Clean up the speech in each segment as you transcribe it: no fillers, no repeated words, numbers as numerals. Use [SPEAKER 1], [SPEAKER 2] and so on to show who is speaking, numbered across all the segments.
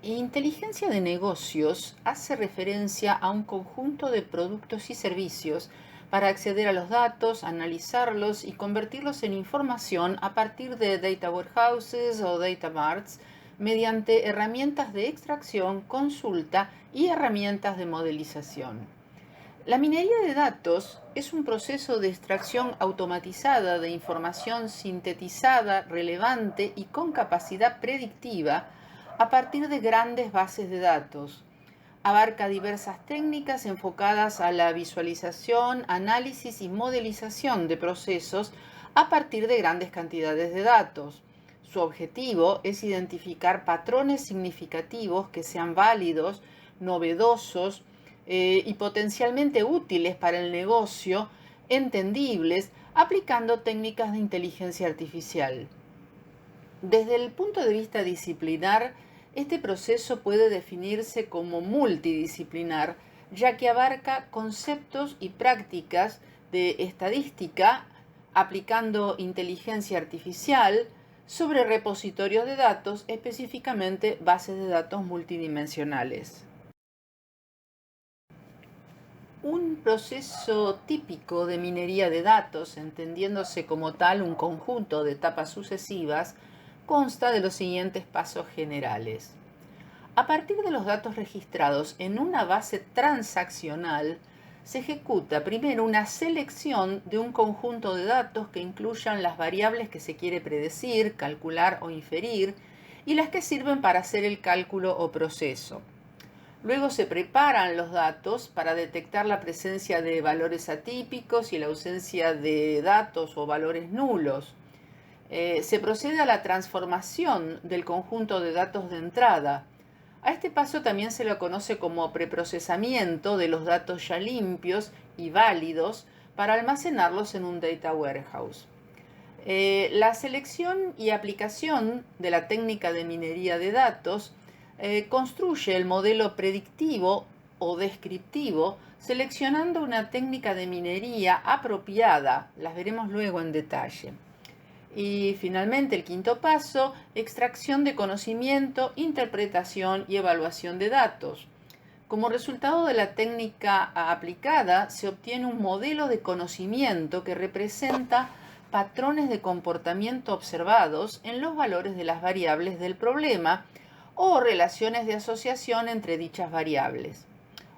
[SPEAKER 1] Inteligencia de negocios hace referencia a un conjunto de productos y servicios para acceder a los datos, analizarlos y convertirlos en información a partir de data warehouses o data marts mediante herramientas de extracción, consulta y herramientas de modelización. La minería de datos es un proceso de extracción automatizada de información sintetizada, relevante y con capacidad predictiva a partir de grandes bases de datos. Abarca diversas técnicas enfocadas a la visualización, análisis y modelización de procesos a partir de grandes cantidades de datos. Su objetivo es identificar patrones significativos que sean válidos, novedosos, y potencialmente útiles para el negocio, entendibles, aplicando técnicas de inteligencia artificial. Desde el punto de vista disciplinar, este proceso puede definirse como multidisciplinar, ya que abarca conceptos y prácticas de estadística, aplicando inteligencia artificial sobre repositorios de datos, específicamente bases de datos multidimensionales. Un proceso típico de minería de datos, entendiéndose como tal un conjunto de etapas sucesivas, consta de los siguientes pasos generales. A partir de los datos registrados en una base transaccional, se ejecuta primero una selección de un conjunto de datos que incluyan las variables que se quiere predecir, calcular o inferir y las que sirven para hacer el cálculo o proceso. Luego se preparan los datos para detectar la presencia de valores atípicos y la ausencia de datos o valores nulos. Se procede a la transformación del conjunto de datos de entrada. A este paso también se lo conoce como preprocesamiento de los datos ya limpios y válidos para almacenarlos en un data warehouse. La selección y aplicación de la técnica de minería de datos construye el modelo predictivo o descriptivo seleccionando una técnica de minería apropiada. Las veremos luego en detalle. Y finalmente el quinto paso, extracción de conocimiento, interpretación y evaluación de datos. Como resultado de la técnica aplicada, se obtiene un modelo de conocimiento que representa patrones de comportamiento observados en los valores de las variables del problema o relaciones de asociación entre dichas variables.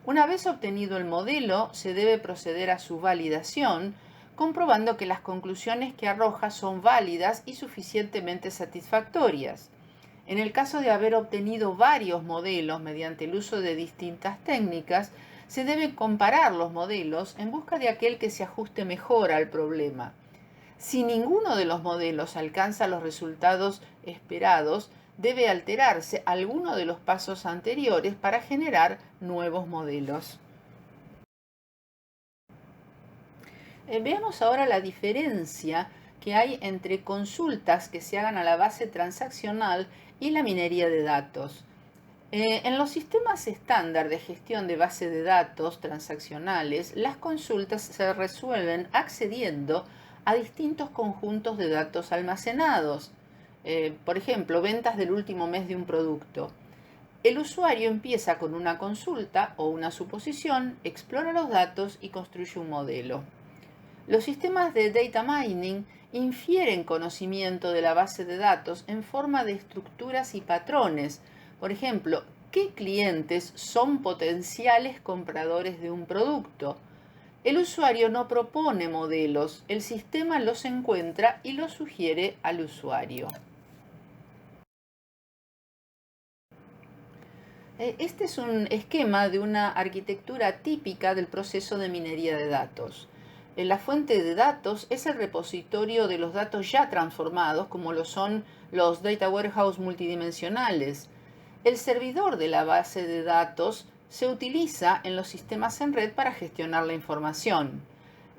[SPEAKER 1] Una vez obtenido el modelo, se debe proceder a su validación, comprobando que las conclusiones que arroja son válidas y suficientemente satisfactorias. En el caso de haber obtenido varios modelos mediante el uso de distintas técnicas, se deben comparar los modelos en busca de aquel que se ajuste mejor al problema. Si ninguno de los modelos alcanza los resultados esperados, debe alterarse alguno de los pasos anteriores para generar nuevos modelos. Veamos ahora la diferencia que hay entre consultas que se hagan a la base transaccional y la minería de datos. En los sistemas estándar de gestión de base de datos transaccionales, las consultas se resuelven accediendo a distintos conjuntos de datos almacenados. Por ejemplo, ventas del último mes de un producto. El usuario empieza con una consulta o una suposición, explora los datos y construye un modelo. Los sistemas de data mining infieren conocimiento de la base de datos en forma de estructuras y patrones. Por ejemplo, ¿qué clientes son potenciales compradores de un producto? El usuario no propone modelos, el sistema los encuentra y los sugiere al usuario. Este es un esquema de una arquitectura típica del proceso de minería de datos. La fuente de datos es el repositorio de los datos ya transformados, como lo son los data warehouse multidimensionales. El servidor de la base de datos se utiliza en los sistemas en red para gestionar la información.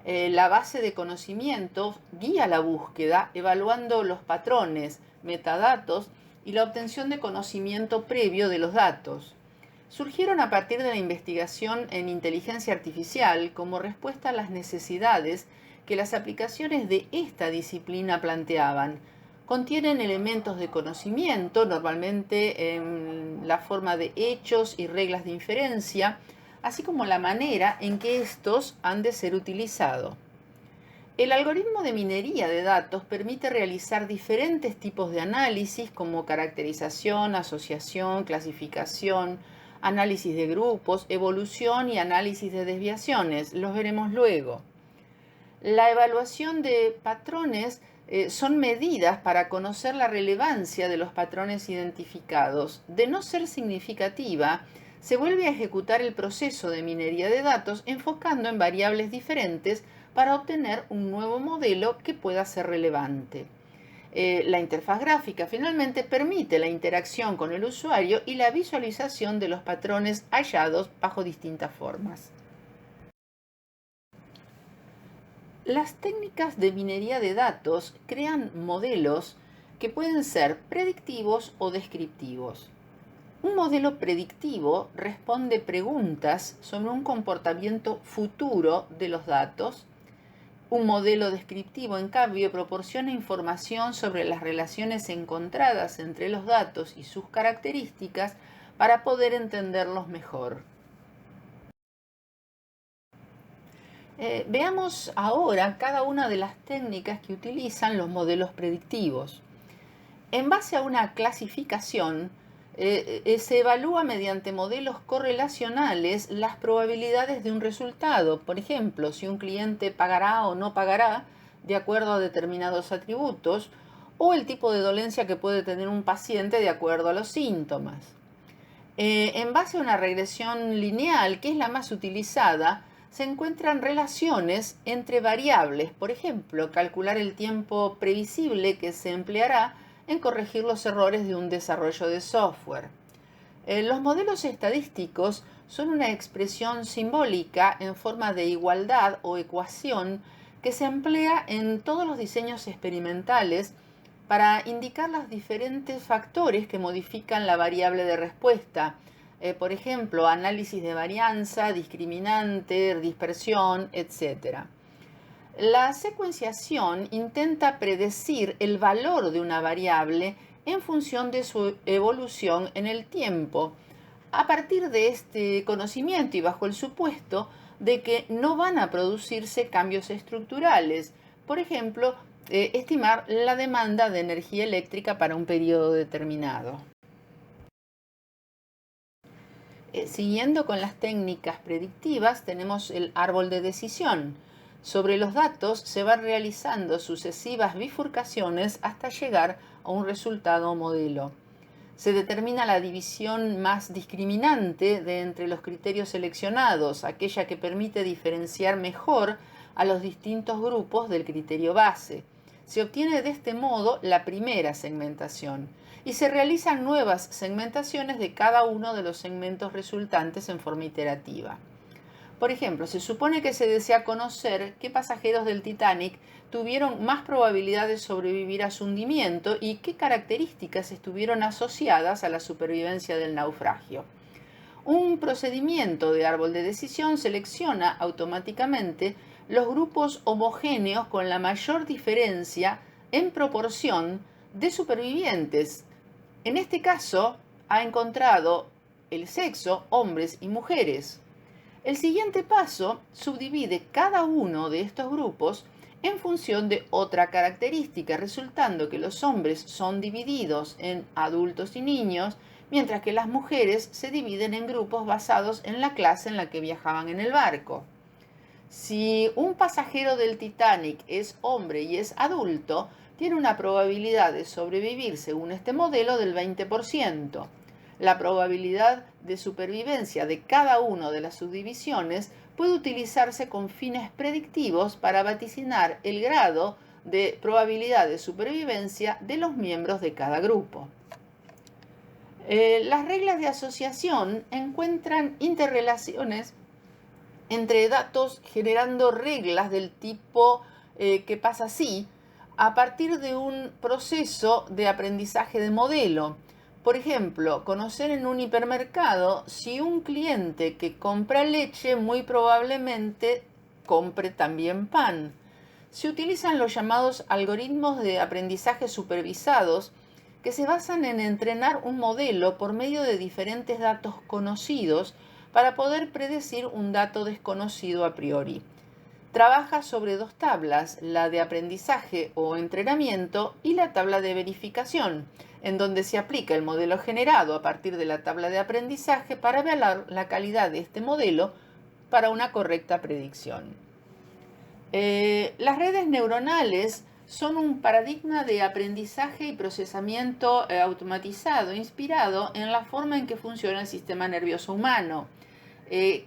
[SPEAKER 1] La base de conocimientos guía la búsqueda evaluando los patrones, metadatos y la obtención de conocimiento previo de los datos. Surgieron a partir de la investigación en inteligencia artificial como respuesta a las necesidades que las aplicaciones de esta disciplina planteaban, Contienen elementos de conocimiento, normalmente en la forma de hechos y reglas de inferencia, así como la manera en que estos han de ser utilizados. El algoritmo de minería de datos permite realizar diferentes tipos de análisis como caracterización, asociación, clasificación, análisis de grupos, evolución y análisis de desviaciones. Los veremos luego. La evaluación de patrones son medidas para conocer la relevancia de los patrones identificados. De no ser significativa, se vuelve a ejecutar el proceso de minería de datos enfocando en variables diferentes para obtener un nuevo modelo que pueda ser relevante. La interfaz gráfica finalmente permite la interacción con el usuario y la visualización de los patrones hallados bajo distintas formas. Las técnicas de minería de datos crean modelos que pueden ser predictivos o descriptivos. Un modelo predictivo responde preguntas sobre un comportamiento futuro de los datos. Un modelo descriptivo, en cambio, proporciona información sobre las relaciones encontradas entre los datos y sus características para poder entenderlos mejor. Veamos ahora cada una de las técnicas que utilizan los modelos predictivos. En base a una clasificación, se evalúa mediante modelos correlacionales las probabilidades de un resultado. Por ejemplo, si un cliente pagará o no pagará de acuerdo a determinados atributos, o el tipo de dolencia que puede tener un paciente de acuerdo a los síntomas. En base a una regresión lineal, que es la más utilizada, se encuentran relaciones entre variables. Por ejemplo, calcular el tiempo previsible que se empleará en corregir los errores de un desarrollo de software. Los modelos estadísticos son una expresión simbólica en forma de igualdad o ecuación que se emplea en todos los diseños experimentales para indicar los diferentes factores que modifican la variable de respuesta. Por ejemplo, análisis de varianza, discriminante, dispersión, etc. La secuenciación intenta predecir el valor de una variable en función de su evolución en el tiempo, a partir de este conocimiento y bajo el supuesto de que no van a producirse cambios estructurales. Por ejemplo, estimar la demanda de energía eléctrica para un periodo determinado. Siguiendo con las técnicas predictivas, tenemos el árbol de decisión. Sobre los datos se van realizando sucesivas bifurcaciones hasta llegar a un resultado o modelo. Se determina la división más discriminante de entre los criterios seleccionados, aquella que permite diferenciar mejor a los distintos grupos del criterio base. Se obtiene de este modo la primera segmentación y se realizan nuevas segmentaciones de cada uno de los segmentos resultantes en forma iterativa. Por ejemplo, se supone que se desea conocer qué pasajeros del Titanic tuvieron más probabilidad de sobrevivir a su hundimiento y qué características estuvieron asociadas a la supervivencia del naufragio. Un procedimiento de árbol de decisión selecciona automáticamente los grupos homogéneos con la mayor diferencia en proporción de supervivientes. En este caso, ha encontrado el sexo, hombres y mujeres. El siguiente paso subdivide cada uno de estos grupos en función de otra característica, resultando que los hombres son divididos en adultos y niños, mientras que las mujeres se dividen en grupos basados en la clase en la que viajaban en el barco. Si un pasajero del Titanic es hombre y es adulto, tiene una probabilidad de sobrevivir según este modelo del 20%. La probabilidad de supervivencia de cada una de las subdivisiones puede utilizarse con fines predictivos para vaticinar el grado de probabilidad de supervivencia de los miembros de cada grupo. Las reglas de asociación encuentran interrelaciones entre datos generando reglas del tipo que pasa así a partir de un proceso de aprendizaje de modelo. Por ejemplo, conocer en un hipermercado si un cliente que compra leche muy probablemente compre también pan. Se utilizan los llamados algoritmos de aprendizaje supervisados, que se basan en entrenar un modelo por medio de diferentes datos conocidos para poder predecir un dato desconocido a priori. Trabaja sobre dos tablas, la de aprendizaje o entrenamiento y la tabla de verificación, en donde se aplica el modelo generado a partir de la tabla de aprendizaje para evaluar la calidad de este modelo para una correcta predicción. Las redes neuronales son un paradigma de aprendizaje y procesamiento automatizado, inspirado en la forma en que funciona el sistema nervioso humano.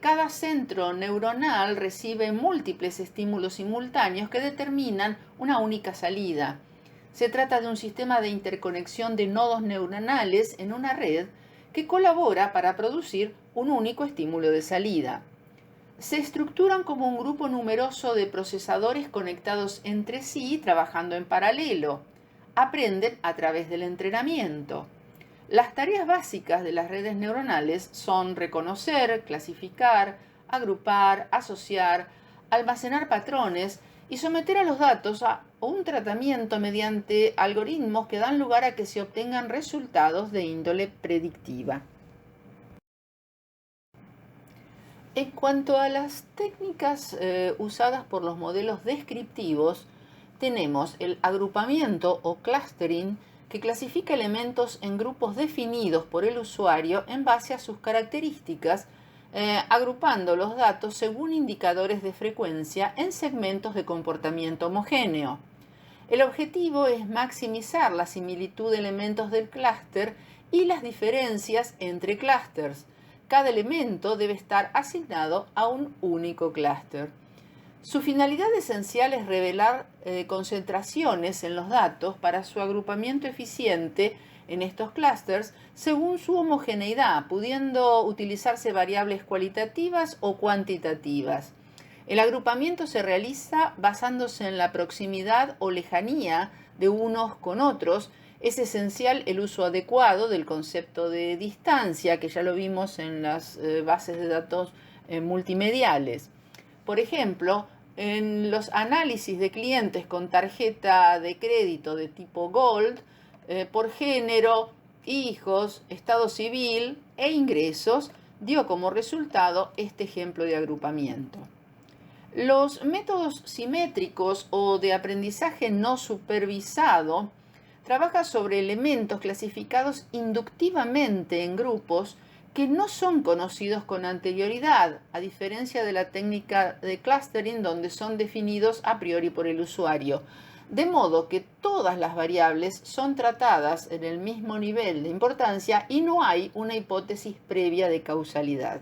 [SPEAKER 1] Cada centro neuronal recibe múltiples estímulos simultáneos que determinan una única salida. Se trata de un sistema de interconexión de nodos neuronales en una red que colabora para producir un único estímulo de salida. Se estructuran como un grupo numeroso de procesadores conectados entre sí, trabajando en paralelo. Aprenden a través del entrenamiento. Las tareas básicas de las redes neuronales son reconocer, clasificar, agrupar, asociar, almacenar patrones y someter a los datos a un tratamiento mediante algoritmos que dan lugar a que se obtengan resultados de índole predictiva. En cuanto a las técnicas usadas por los modelos descriptivos, tenemos el agrupamiento o clustering, que clasifica elementos en grupos definidos por el usuario en base a sus características, agrupando los datos según indicadores de frecuencia en segmentos de comportamiento homogéneo. El objetivo es maximizar la similitud de elementos del clúster y las diferencias entre clústeres. Cada elemento debe estar asignado a un único clúster. Su finalidad esencial es revelar concentraciones en los datos para su agrupamiento eficiente en estos clústeres según su homogeneidad, pudiendo utilizarse variables cualitativas o cuantitativas. El agrupamiento se realiza basándose en la proximidad o lejanía de unos con otros. Es esencial el uso adecuado del concepto de distancia, que ya lo vimos en las bases de datos multimediales. Por ejemplo, en los análisis de clientes con tarjeta de crédito de tipo Gold, por género, hijos, estado civil e ingresos, dio como resultado este ejemplo de agrupamiento. Los métodos simétricos o de aprendizaje no supervisado trabaja sobre elementos clasificados inductivamente en grupos que no son conocidos con anterioridad, a diferencia de la técnica de clustering, donde son definidos a priori por el usuario. De modo que todas las variables son tratadas en el mismo nivel de importancia y no hay una hipótesis previa de causalidad.